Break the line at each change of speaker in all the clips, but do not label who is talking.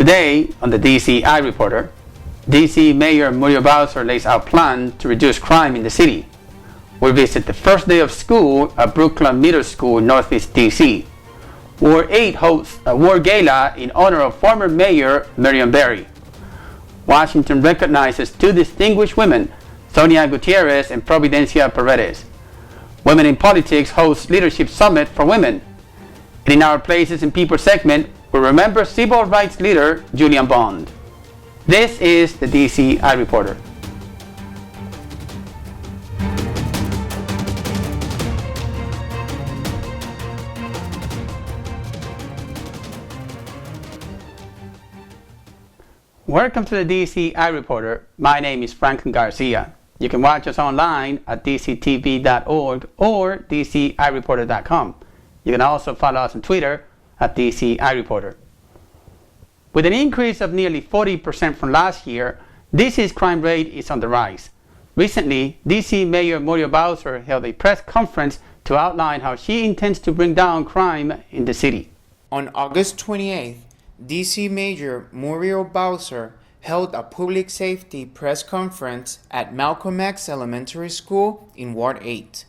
Today, on the DCiReporter, DC Mayor Marion Bowser lays out plans to reduce crime in the city. We'll visit the first day of school at Brookland Middle School in Northeast DC. Ward 8 hosts a war gala in honor of former Mayor Marion Barry. Washington recognizes two distinguished women, Sonia Gutierrez and Providencia Paredes. Women in Politics hosts Leadership Summit for Women. And in our Places and People segment, we remember civil rights leader Julian Bond. This is the DCiReporter. Welcome to the DCiReporter. My name is Franklin Garcia. You can watch us online at dctv.org or DCiReporter.com. You can also follow us on Twitter at DCiReporter. With an increase of nearly 40% from last year, DC's crime rate is on the rise. Recently, DC Mayor Marion Bowser held a press conference to outline how she intends to bring down crime in the city.
On August 28th, DC Mayor Marion Bowser held a public safety press conference at Malcolm X Elementary School in Ward 8.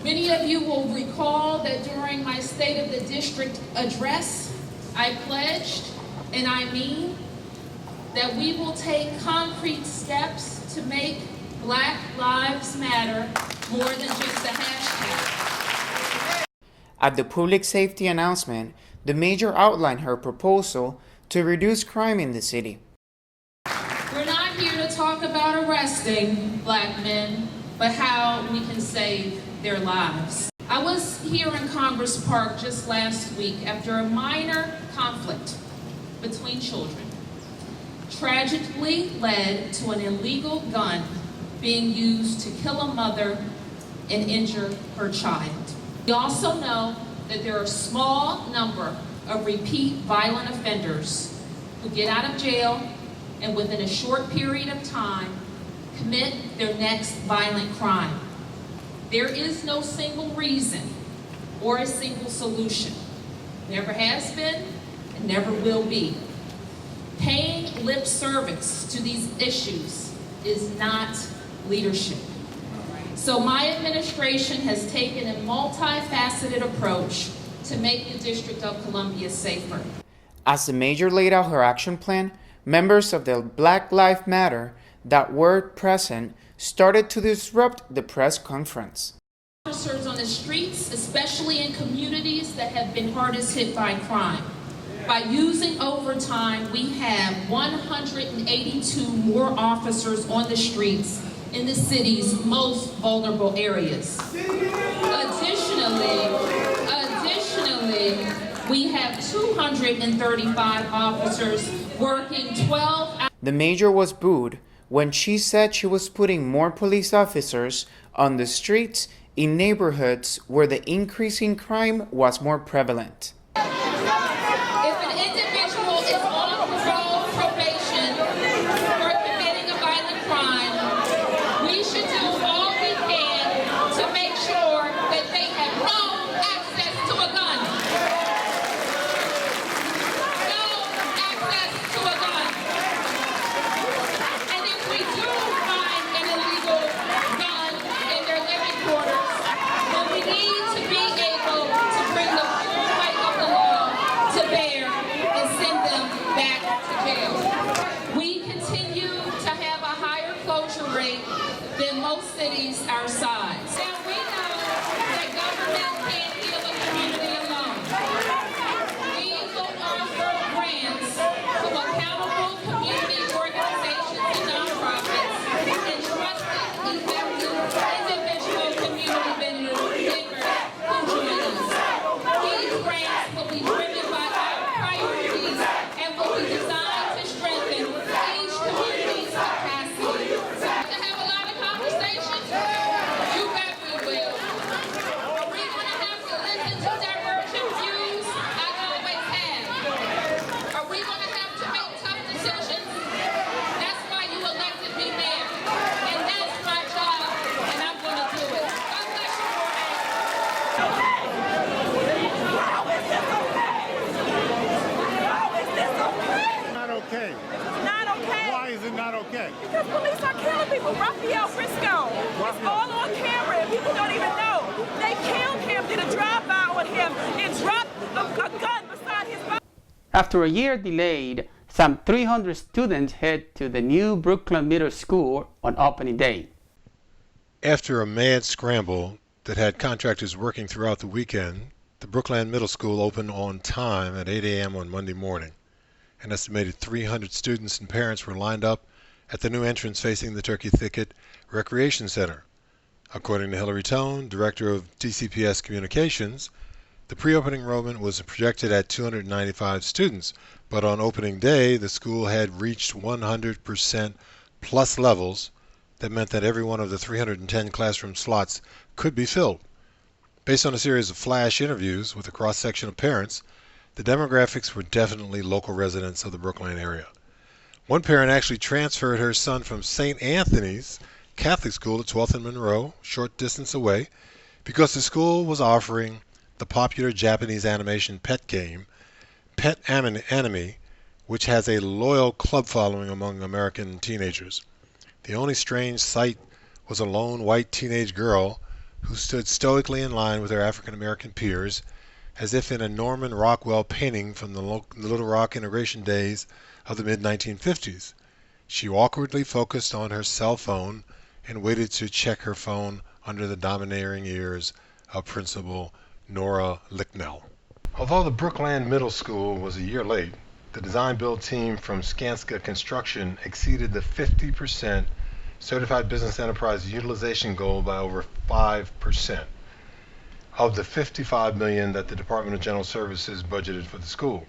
Many of you will recall that during my State of the District address, I pledged, and I mean, that we will take concrete steps to make Black Lives Matter more than just a hashtag.
At the public safety announcement, the mayor outlined her proposal to reduce crime in the city.
We're not here to talk about arresting Black men, but how we can save their lives. I was here in Congress Park just last week after a minor conflict between children tragically led to an illegal gun being used to kill a mother and injure her child. We also know that there are a small number of repeat violent offenders who get out of jail and within a short period of time commit their next violent crime. There is no single reason or a single solution. Never has been and never will be. Paying lip service to these issues is not leadership. So my administration has taken a multifaceted approach to make the District of Columbia safer.
As the mayor laid out her action plan, members of the Black Lives Matter that were present started to disrupt the press conference.
Officers on the streets, especially in communities that have been hardest hit by crime. By using overtime, we have 182 more officers on the streets in the city's most vulnerable areas. Additionally, we have 235 officers working 12 hours.
The mayor was booed when she said she was putting more police officers on the streets in neighborhoods where the increase in crime was more prevalent.
If an individual is on parole probation for committing a violent crime, we should do all we can to make sure that they have no access to a gun. No access to a gun. And if we do find an illegal gun in their living quarters, then we need to be able to bring the full weight of the law to bear and send them back to jail. We continue to have a higher closure rate than most cities our size. Now we know that government can't heal a community alone. We will offer grants to accountable community organizations and nonprofits and trusted, effective, individual community vendors who join us. These grants will be driven by our priorities and will be designed to strengthen each community's capacity. To have a lot of conversations, you
okay?
It's not okay.
Why is it not okay?
Because police are killing people. Raphael Briscoe. It's all on camera and people don't even know. They killed him, did a drive-by on him, and dropped a gun beside his body.
After a year delayed, some 300 students head to the new Brookland Middle School on opening day.
After a mad scramble that had contractors working throughout the weekend, the Brookland Middle School opened on time at 8 a.m. on Monday morning. An estimated 300 students and parents were lined up at the new entrance facing the Turkey Thicket Recreation Center. According to Hillary Tone, director of DCPS Communications, the pre-opening enrollment was projected at 295 students, but on opening day, the school had reached 100% plus levels. That meant that every one of the 310 classroom slots could be filled. Based on a series of flash interviews with a cross-section of parents, the demographics were definitely local residents of the Brookland area. One parent actually transferred her son from St. Anthony's Catholic School to 12th and Monroe, short distance away, because the school was offering the popular Japanese animation pet game, Pet Anime, which has a loyal club following among American teenagers. The only strange sight was a lone white teenage girl who stood stoically in line with her African-American peers, as if in a Norman Rockwell painting from the Little Rock integration days of the mid-1950s. She awkwardly focused on her cell phone and waited to check her phone under the domineering ears of Principal Nora Licknell. Although the Brookland Middle School was a year late, the design-build team from Skanska Construction exceeded the 50% Certified Business Enterprise utilization goal by over 5% of the $55 million that the Department of General Services budgeted for the school.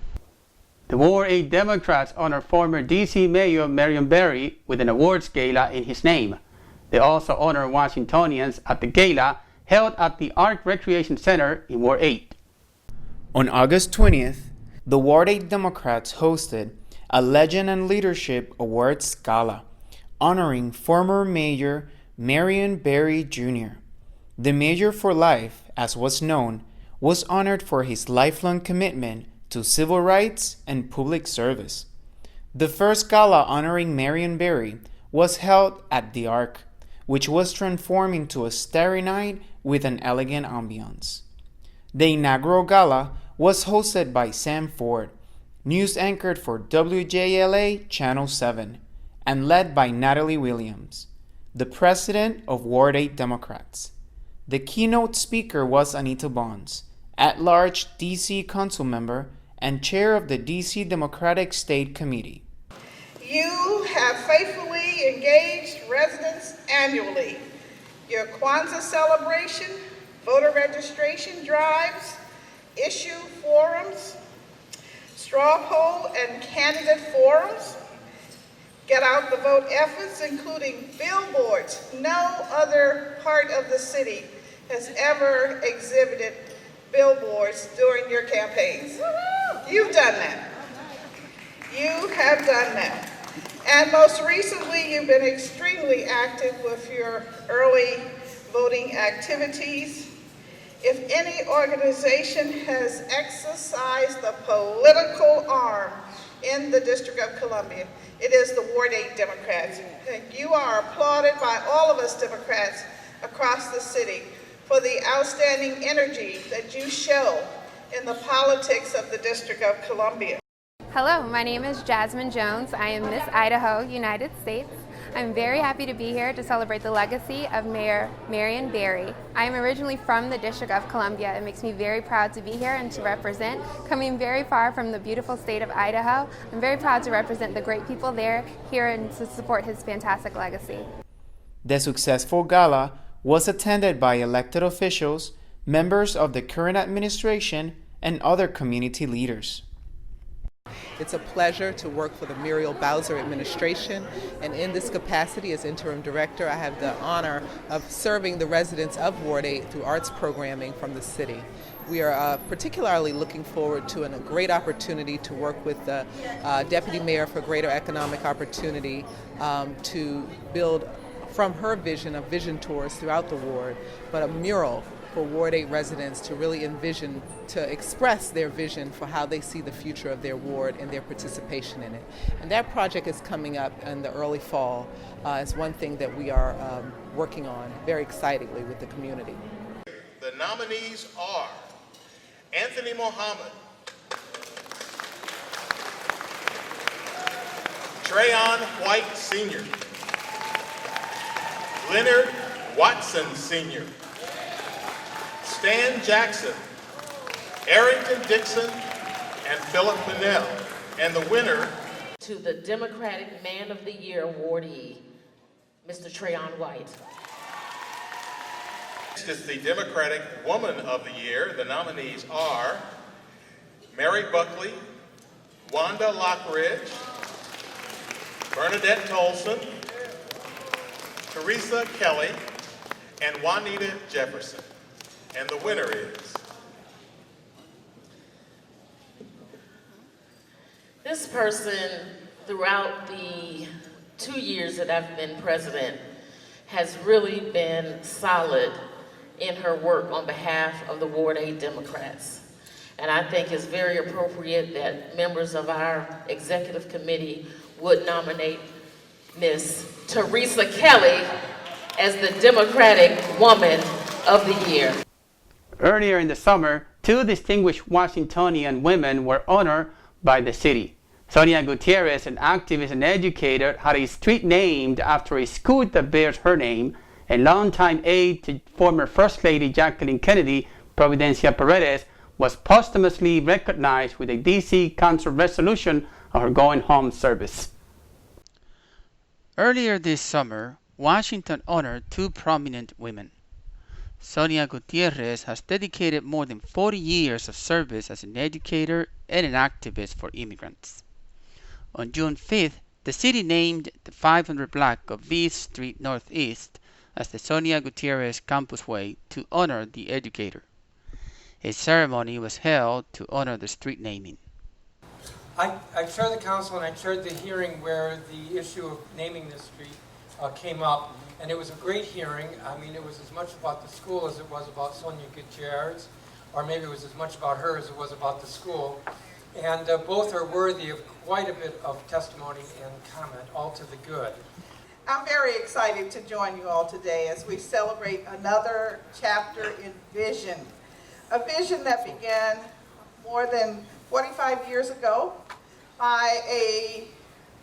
The Ward 8 Democrats honor former D.C. Mayor Marion Barry with an awards gala in his name. They also honor Washingtonians at the gala held at the Arc Recreation Center in Ward 8.
On August 20th, the Ward 8 Democrats hosted a Legend and Leadership Awards Gala, honoring former Mayor Marion Barry Jr. The Mayor for Life, as was known, was honored for his lifelong commitment to civil rights and public service. The first gala honoring Marion Barry was held at the Arc, which was transformed into a starry night with an elegant ambiance. The inaugural gala was hosted by Sam Ford, news anchored for WJLA Channel 7, and led by Natalie Williams, the president of Ward 8 Democrats. The keynote speaker was Anita Bonds, at-large DC council member and chair of the DC Democratic State Committee.
You have faithfully engaged residents annually. Your Kwanzaa celebration, voter registration drives, issue forums, straw poll and candidate forums, get out the vote efforts, including billboards. No other part of the city has ever exhibited billboards during your campaigns. You've done that. You have done that. And most recently, you've been extremely active with your early voting activities. If any organization has exercised the political arm in the District of Columbia, it is the Ward 8 Democrats. And you are applauded by all of us Democrats across the city for the outstanding energy that you show in the politics of the District of Columbia.
Hello, my name is Jasmine Jones. I am Miss Idaho, United States. I'm very happy to be here to celebrate the legacy of Mayor Marion Barry. I am originally from the District of Columbia. It makes me very proud to be here and to represent. Coming very far from the beautiful state of Idaho, I'm very proud to represent the great people there here and to support his fantastic legacy.
The successful gala was attended by elected officials, members of the current administration, and other community leaders.
It's a pleasure to work for the Muriel Bowser administration, and in this capacity as interim director, I have the honor of serving the residents of Ward 8 through arts programming from the city. We are particularly looking forward to a great opportunity to work with the Deputy Mayor for Greater Economic Opportunity to build from her vision of vision tours throughout the ward, but a mural for Ward 8 residents to really envision, to express their vision for how they see the future of their ward and their participation in it. And that project is coming up in the early fall as one thing that we are working on very excitedly with the community.
The nominees are Anthony Mohammed, Trayon White Sr., Leonard Watson Sr., Stan Jackson, Arrington Dixon, and Philip Pinnell. And the winner
to the Democratic Man of the Year awardee, Mr. Trayon White.
Next is the Democratic Woman of the Year. The nominees are Mary Buckley, Wanda Lockridge, Bernadette Tolson, Teresa Kelly, and Juanita Jefferson. And the winner is...
This person, throughout the 2 years that I've been president, has really been solid in her work on behalf of the Ward 8 Democrats. And I think it's very appropriate that members of our executive committee would nominate Ms. Teresa Kelly as the Democratic Woman of the Year.
Earlier in the summer, 2 distinguished Washingtonian women were honored by the city. Sonia Gutierrez, an activist and educator, had a street named after a school that bears her name, and longtime aide to former First Lady Jacqueline Kennedy, Providencia Paredes, was posthumously recognized with a D.C. Council resolution of her going home service. Earlier this summer, Washington honored 2 prominent women. Sonia Gutierrez has dedicated more than 40 years of service as an educator and an activist for immigrants. On June 5th, the city named the 500 block of V Street Northeast as the Sonia Gutierrez Campusway to honor the educator. A ceremony was held to honor the street naming.
I chaired the council and I chaired the hearing where the issue of naming this street came up, and it was a great hearing. I mean, it was as much about the school as it was about Sonia Gutierrez, or maybe it was as much about her as it was about the school. And both are worthy of quite a bit of testimony and comment, all to the good.
I'm very excited to join you all today as we celebrate another chapter in vision. A vision that began more than 45 years ago by a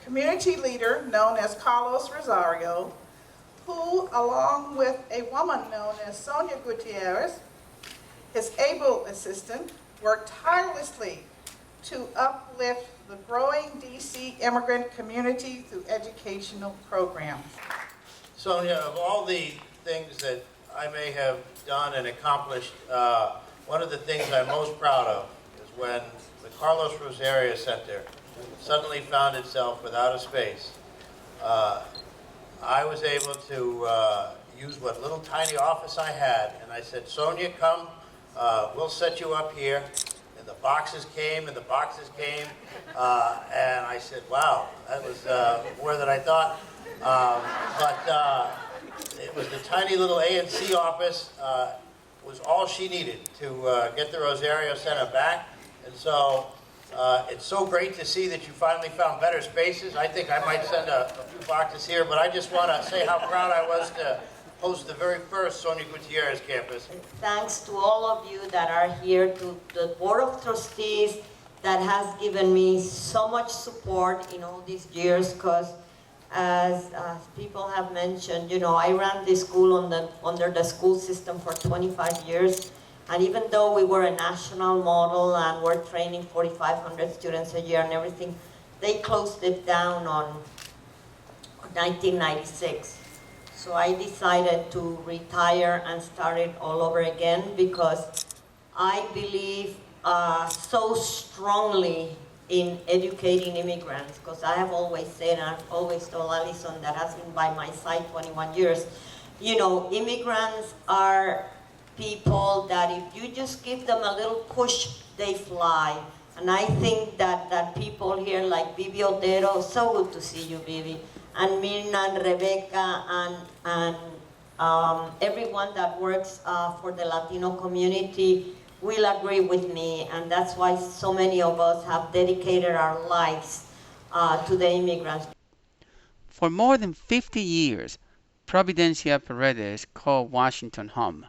community leader known as Carlos Rosario, who, along with a woman known as Sonia Gutierrez, his able assistant, worked tirelessly to uplift the growing DC immigrant community through educational programs.
Sonia, of all the things that I may have done and accomplished, one of the things I'm most proud of is when the Carlos Rosario Center suddenly found itself without a space. I was able to use what little tiny office I had, and I said, Sonia, come, we'll set you up here. And the boxes came, and the boxes came, and I said, wow, that was more than I thought. But it was the tiny little A&C office, was all she needed to get the Rosario Center back. And so it's so great to see that you finally found better spaces. I think I might send a few boxes here, but I just want to say how proud I was to host the very first Sonia Gutierrez campus.
Thanks to all of you that are here, to the Board of Trustees that has given me so much support in all these years, because as people have mentioned, you know, I ran this school under the school system for 25 years. And even though we were a national model and we're training 4,500 students a year and everything, they closed it down on 1996. So I decided to retire and start it all over again because I believe so strongly in educating immigrants, because I have always said, and I've always told Allison that has been by my side 21 years, you know, immigrants are people that if you just give them a little push, they fly. And I think that people here like Bibi Otero, so good to see you, Bibi, and Mirna and Rebecca and everyone that works for the Latino community will agree with me, and that's why so many of us have dedicated our lives to the immigrants.
For more than 50 years, Providencia Paredes called Washington home.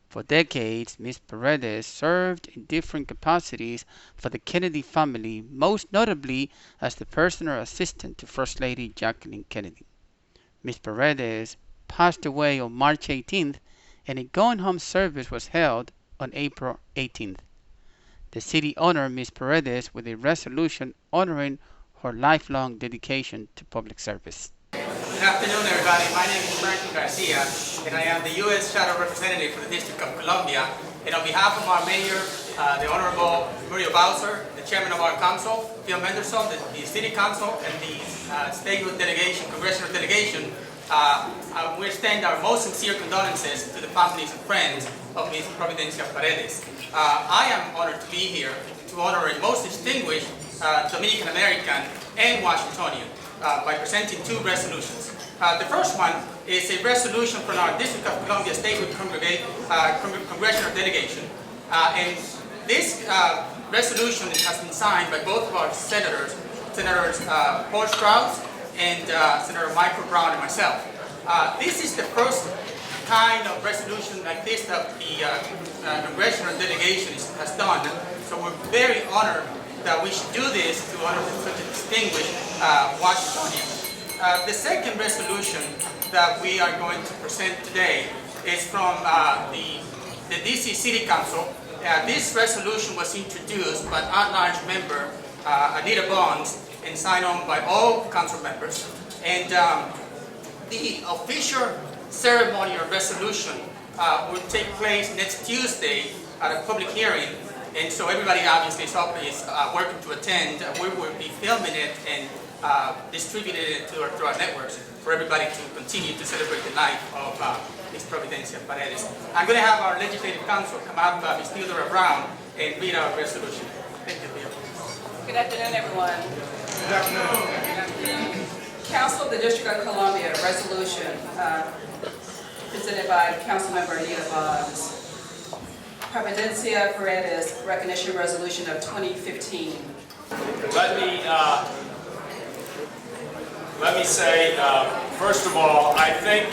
For decades, Ms. Paredes served in different capacities for the Kennedy family, most notably as the personal assistant to First Lady Jacqueline Kennedy. Ms. Paredes passed away on March 18th, and a going home service was held on April 18th. The city honored Ms. Paredes with a resolution honoring her lifelong dedication to public service.
Good afternoon, everybody. My name is Franklin Garcia, and I am the U.S. Shadow Representative for the District of Columbia. And on behalf of our Mayor, the Honorable Muriel Bowser, the Chairman of our Council, Phil Mendelson, the City Council, and the Statehood Delegation, Congressional Delegation, we extend our most sincere condolences to the families and friends of Ms. Providencia Paredes. I am honored to be here to honor a most distinguished Dominican American and Washingtonian by presenting two resolutions. The first one is a resolution from our District of Columbia Statehood Congressional Delegation. And this resolution has been signed by both of our senators, Senators Paul Strauss and Senator Michael Brown and myself. This is the first kind of resolution like this that the Congressional Delegation has done. So we're very honored that we should do this to honor such a distinguished Washingtonian. The second resolution that we are going to present today is from the DC City Council. This resolution was introduced by at-large member Anita Bond and signed on by all council members. And the official ceremony or resolution will take place next Tuesday at a public hearing. And so everybody obviously is working to attend. We will be filming it and distributing it through our networks for everybody to continue to celebrate the life of Ms. Providencia Paredes. I'm going to have our Legislative Council come up, Ms. Theodora Brown, and read our resolution. Thank you, Theo.
Good afternoon, everyone. Good afternoon. Council of the District of Columbia, resolution presented by Councilmember Anita Bond. Providencia Paredes Recognition Resolution of 2015.
Let me say, first of all, I think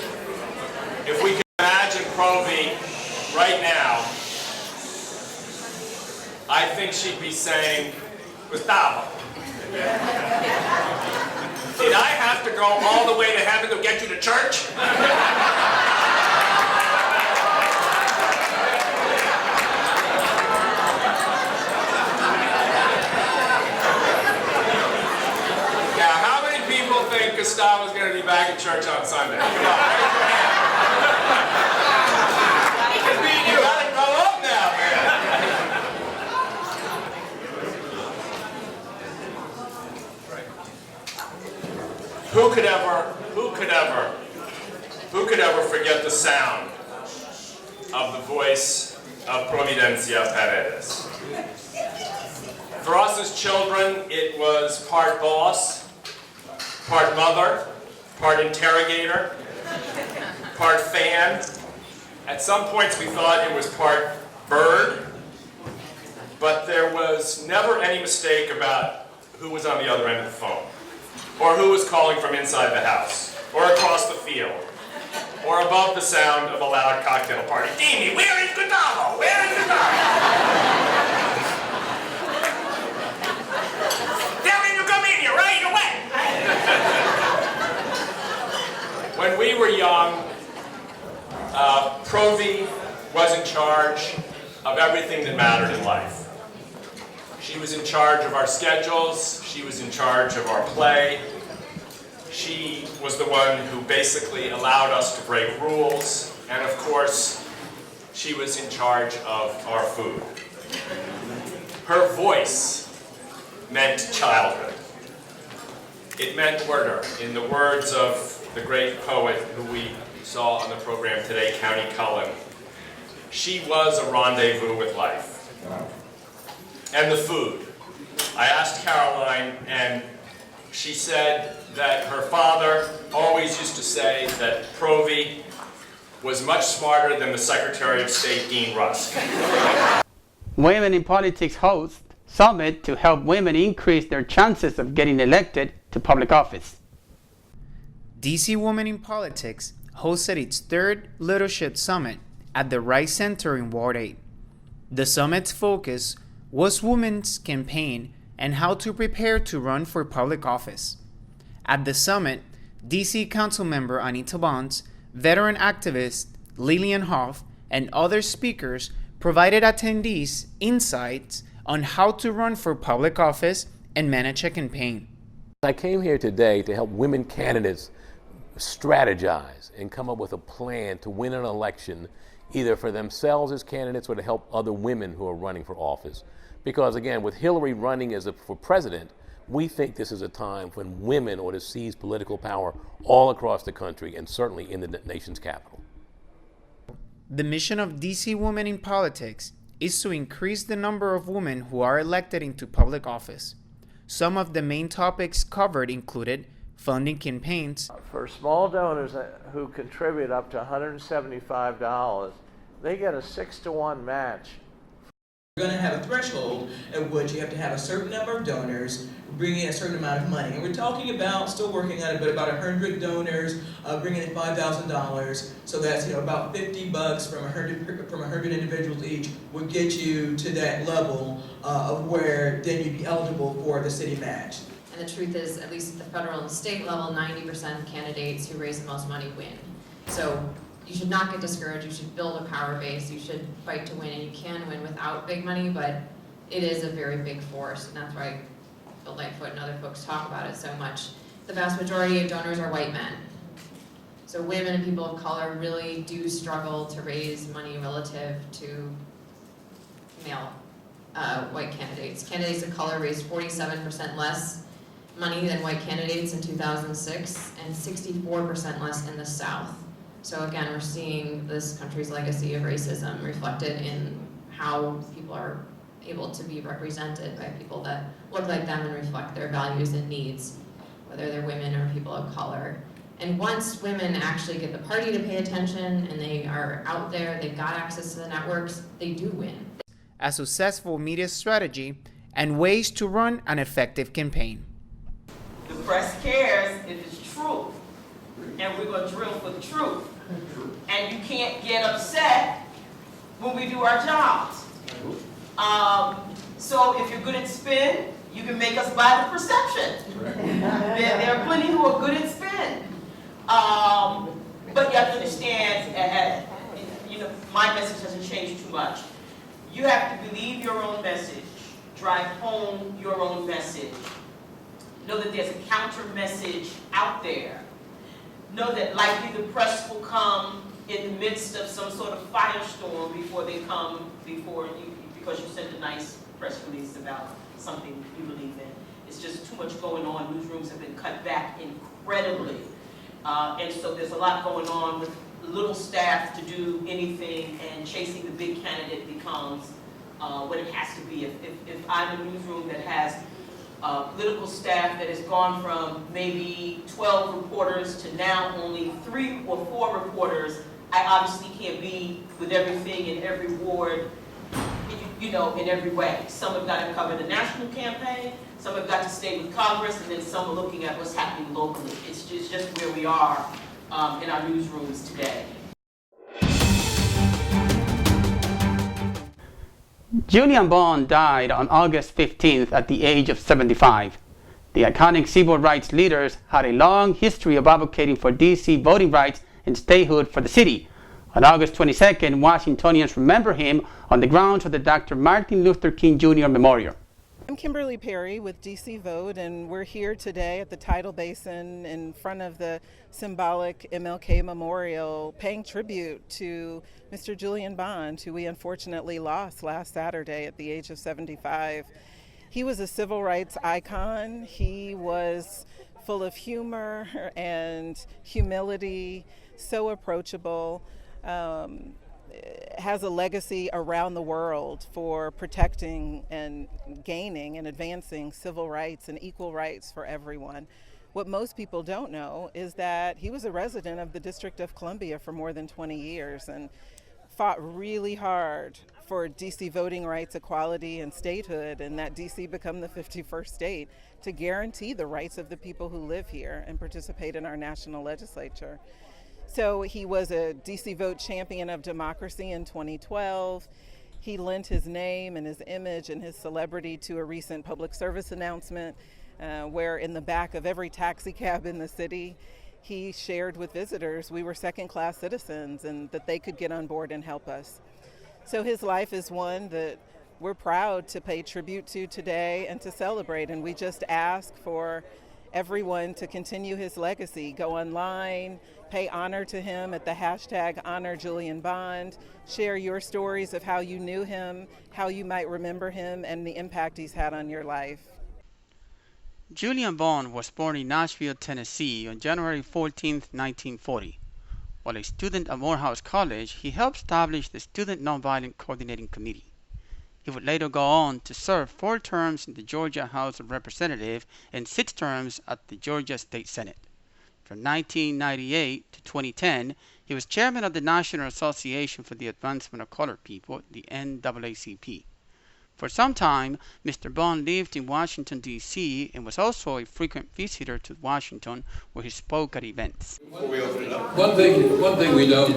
if we can imagine Provi right now, I think she'd be saying, Gustavo, did I have to go all the way to heaven to get you to church? Gustavo's going to be back at church on Sunday. Come on, raise your hand. You got to grow up now, man. Who could ever forget the sound of the voice of Providencia Paredes? For us as children, it was part boss, part mother, part interrogator, part fan. At some points we thought it was part bird, but there was never any mistake about who was on the other end of the phone, or who was calling from inside the house, or across the field, or above the sound of a loud cocktail party. Dimi, where is Gustavo? Where is Gustavo? Tell him to come in here right away! When we were young, Provi was in charge of everything that mattered in life. She was in charge of our schedules, she was in charge of our play, she was the one who basically allowed us to break rules, and of course, she was in charge of our food. Her voice meant childhood. It meant murder, in the words of the great poet who we saw on the program today, County Cullen. She was a rendezvous with life. And the food. I asked Caroline, and she said that her father always used to say that Provi was much smarter than the Secretary of State, Dean Rusk.
Women in Politics hosts summit to help women increase their chances of getting elected to public office.
DC Women in Politics hosted its third Leadership Summit at the Rice Center in Ward 8. The summit's focus was women's campaign and how to prepare to run for public office. At the summit, DC Councilmember Anita Bonds, veteran activist Lillian Hoff, and other speakers provided attendees insights on how to run for public office and manage a campaign.
I came here today to help women candidates strategize and come up with a plan to win an election, either for themselves as candidates or to help other women who are running for office. Because again, with Hillary running for president, we think this is a time when women ought to seize political power all across the country and certainly in the nation's capital.
The mission of DC Women in Politics is to increase the number of women who are elected into public office. Some of the main topics covered included funding campaigns.
For small donors who contribute up to $175, they get a 6-to-1 match.
We're going to have a threshold at which you have to have a certain number of donors bringing in a certain amount of money. And we're talking about, still working on it, but about 100 donors bringing in $5,000. So that's about $50 from 100 individuals each would get you to that level of where then you'd be eligible for the city match.
And the truth is, at least at the federal and state level, 90% of candidates who raise the most money win. So you should not get discouraged. You should build a power base. You should fight to win, and you can win without big money, but it is a very big force, and that's why Bill Lightfoot and other folks talk about it so much. The vast majority of donors are white men. So women and people of color really do struggle to raise money relative to male white candidates. Candidates of color raised 47% less money than white candidates in 2006, and 64% less in the South. So again, we're seeing this country's legacy of racism reflected in how people are able to be represented by people that look like them and reflect their values and needs, whether they're women or people of color. And once women actually get the party to pay attention and they are out there, they've got access to the networks, they do win.
A successful media strategy and ways to run an effective campaign.
The press cares if it's true, and we're going to drill for the truth. And you can't get upset when we do our jobs. So if you're good at spin, you can make us buy the perception. There are plenty who are good at spin. But you have to understand, my message hasn't changed too much. You have to believe your own message, drive home your own message. Know that there's a counter message out there. Know that likely the press will come in the midst of some sort of firestorm before they come because you sent a nice press release about something you believe in. It's just too much going on. Newsrooms have been cut back incredibly. And so there's a lot going on with little staff to do anything, and chasing the big candidate becomes what it has to be. If I'm a newsroom that has political staff that has gone from maybe 12 reporters to now only 3 or 4 reporters, I obviously can't be with everything in every ward, in every way. Some have got to cover the national campaign, some have got to stay with Congress, and then some are looking at what's happening locally. It's just where we are in our newsrooms today.
Julian Bond died on August 15th at the age of 75. The iconic civil rights leaders had a long history of advocating for DC voting rights and statehood for the city. On August 22nd, Washingtonians remember him on the grounds of the Dr. Martin Luther King Jr. Memorial.
I'm Kimberly Perry with DC Vote, and we're here today at the Tidal Basin in front of the symbolic MLK Memorial, paying tribute to Mr. Julian Bond, who we unfortunately lost last Saturday at the age of 75. He was a civil rights icon. He was full of humor and humility, so approachable. has a legacy around the world for protecting and gaining and advancing civil rights and equal rights for everyone. What most people don't know is that he was a resident of the District of Columbia for more than 20 years and fought really hard for DC voting rights, equality, and statehood, and that DC become the 51st state to guarantee the rights of the people who live here and participate in our national legislature. So he was a DC Vote Champion of Democracy in 2012. He lent his name and his image and his celebrity to a recent public service announcement where in the back of every taxi cab in the city, he shared with visitors we were second-class citizens and that they could get on board and help us. So his life is one that we're proud to pay tribute to today and to celebrate, and we just ask for everyone to continue his legacy. Go online, pay honor to him at the hashtag #HonorJulianBond, share your stories of how you knew him, how you might remember him, and the impact he's had on your life.
Julian Bond was born in Nashville, Tennessee on January 14, 1940. While a student at Morehouse College, he helped establish the Student Nonviolent Coordinating Committee. He would later go on to serve 4 terms in the Georgia House of Representatives and 6 terms at the Georgia State Senate. From 1998 to 2010, he was chairman of the National Association for the Advancement of Colored People, the NAACP. For some time, Mr. Bond lived in Washington, D.C. and was also a frequent visitor to Washington where he spoke at events.
One thing we don't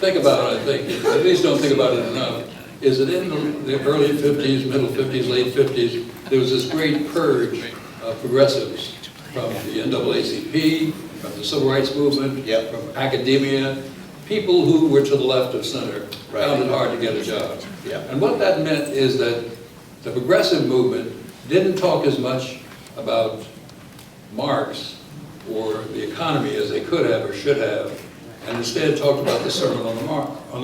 think about, I think, at least don't think about it enough, is that in the early 50s, middle 50s, late 50s, there was this great purge of progressives from the NAACP, from the Civil Rights Movement, from academia, people who were to the left of center, found it hard to get a job. And what that meant is that the progressive movement didn't talk as much about Marx or the economy as they could have or should have, and instead talked about the Sermon on the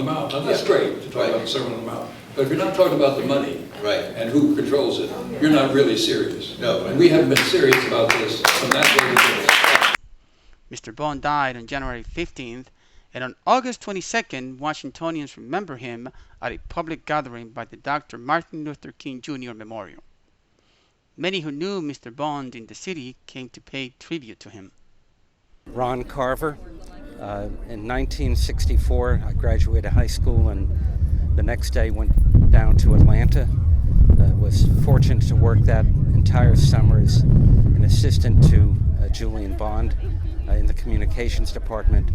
Mount. Now that's great to talk about the Sermon on the Mount, but if you're not talking about the money and who controls it, you're not really serious. And we haven't been serious about this from that day to
Mr. Bond died on January 15th, and on August 22nd, Washingtonians remember him at a public gathering by the Dr. Martin Luther King Jr. Memorial. Many who knew Mr. Bond in the city came to pay tribute to him.
Ron Carver. In 1964, I graduated high school and the next day went down to Atlanta. Was fortunate to work that entire summer as an assistant to Julian Bond in the communications department.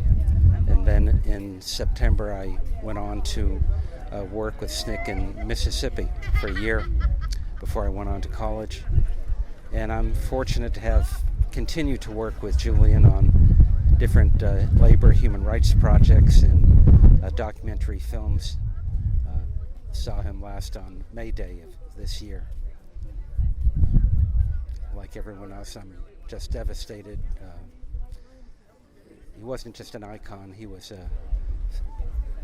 And then in September, I went on to work with SNCC in Mississippi for a year before I went on to college. And I'm fortunate to have continued to work with Julian on different labor, human rights projects and documentary films. Saw him last on May Day of this year. Like everyone else, I'm just devastated. He wasn't just an icon, he was a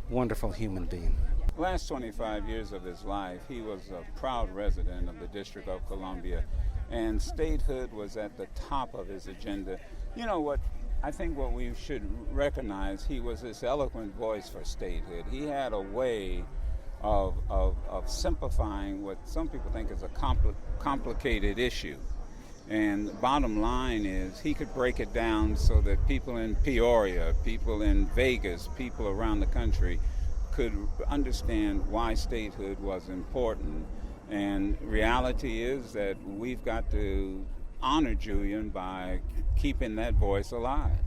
wonderful human being.
The last 25 years of his life, he was a proud resident of the District of Columbia, and statehood was at the top of his agenda. You know what? I think what we should recognize, he was this eloquent voice for statehood. He had a way of simplifying what some people think is a complicated issue. And the bottom line is he could break it down so that people in Peoria, people in Vegas, people around the country could understand why statehood was important. And reality is that we've got to honor Julian by keeping that voice alive.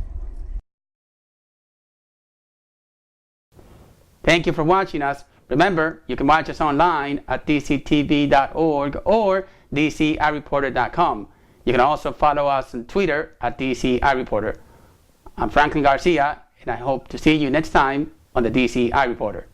Thank you for watching us. Remember, you can watch us online at dctv.org or DCiReporter.com. You can also follow us on Twitter at DCiReporter. I'm Franklin Garcia, and I hope to see you next time on the DCiReporter.